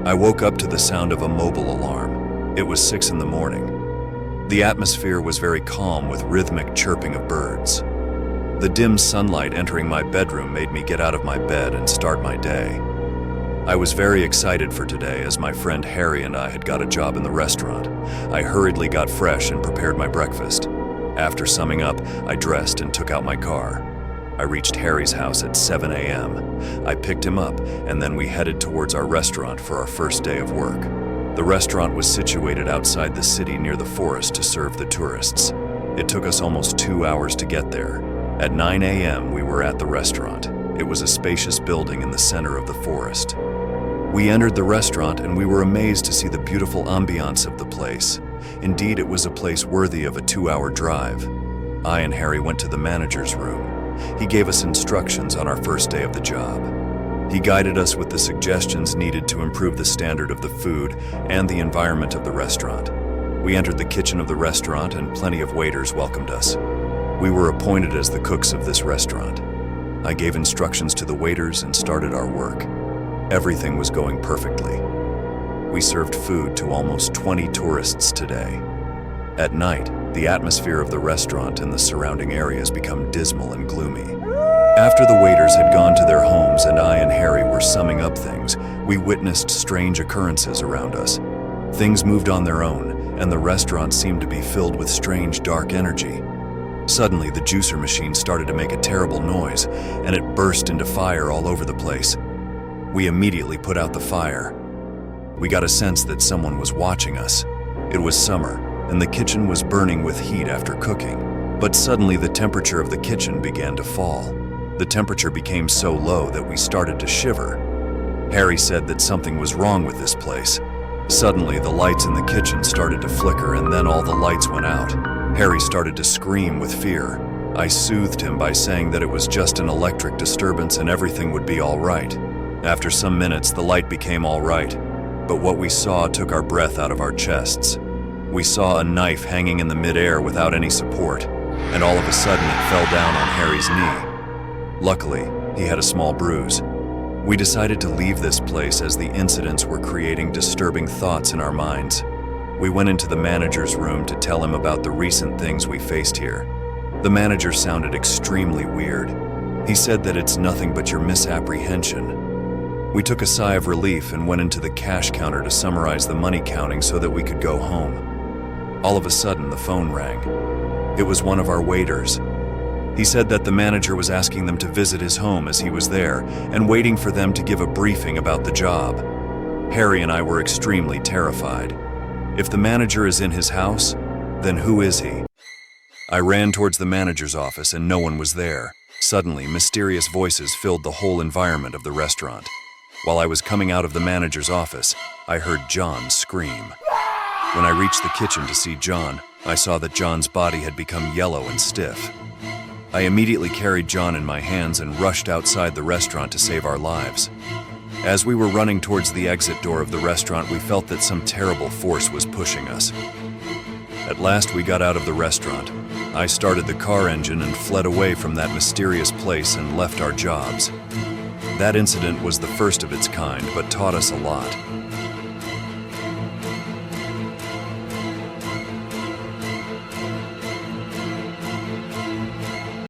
I woke up to the sound of a mobile alarm. It was 6 in the morning. The atmosphere was very calm with rhythmic chirping of birds. The dim sunlight entering my bedroom made me get out of my bed and start my day. I was very excited for today as my friend Harry and I had got a job in the restaurant. I hurriedly got fresh and prepared my breakfast. After summing up, I dressed and took out my car. I reached Harry's house at 7 a.m. I picked him up and then we headed towards our restaurant for our first day of work. The restaurant was situated outside the city near the forest to serve the tourists. It took us almost 2 hours to get there. At 9 a.m. we were at the restaurant. It was a spacious building in the center of the forest. We entered the restaurant and we were amazed to see the beautiful ambiance of the place. Indeed, it was a place worthy of a 2-hour drive. I and Harry went to the manager's room. He gave us instructions on our first day of the job. He guided us with the suggestions needed to improve the standard of the food and the environment of the restaurant. We entered the kitchen of the restaurant and plenty of waiters welcomed us. We were appointed as the cooks of this restaurant. I gave instructions to the waiters and started our work. Everything was going perfectly. We served food to almost 20 tourists today. At night, the atmosphere of the restaurant and the surrounding areas became dismal and gloomy. After the waiters had gone to their homes and I and Harry were summing up things, we witnessed strange occurrences around us. Things moved on their own, and the restaurant seemed to be filled with strange dark energy. Suddenly, the juicer machine started to make a terrible noise, and it burst into fire all over the place. We immediately put out the fire. We got a sense that someone was watching us. It was summer, and the kitchen was burning with heat after cooking. But suddenly the temperature of the kitchen began to fall. The temperature became so low that we started to shiver. Harry said that something was wrong with this place. Suddenly the lights in the kitchen started to flicker and then all the lights went out. Harry started to scream with fear. I soothed him by saying that it was just an electric disturbance and everything would be all right. After some minutes, the light became all right. But what we saw took our breath out of our chests. We saw a knife hanging in the midair without any support, and all of a sudden it fell down on Harry's knee. Luckily, he had a small bruise. We decided to leave this place as the incidents were creating disturbing thoughts in our minds. We went into the manager's room to tell him about the recent things we faced here. The manager sounded extremely weird. He said that it's nothing but your misapprehension. We took a sigh of relief and went into the cash counter to summarize the money counting so that we could go home. All of a sudden, the phone rang. It was one of our waiters. He said that the manager was asking them to visit his home as he was there and waiting for them to give a briefing about the job. Harry and I were extremely terrified. If the manager is in his house, then who is he? I ran towards the manager's office and no one was there. Suddenly, mysterious voices filled the whole environment of the restaurant. While I was coming out of the manager's office, I heard John scream. When I reached the kitchen to see John, I saw that John's body had become yellow and stiff. I immediately carried John in my hands and rushed outside the restaurant to save our lives. As we were running towards the exit door of the restaurant, we felt that some terrible force was pushing us. At last, we got out of the restaurant. I started the car engine and fled away from that mysterious place and left our jobs. That incident was the first of its kind, but taught us a lot.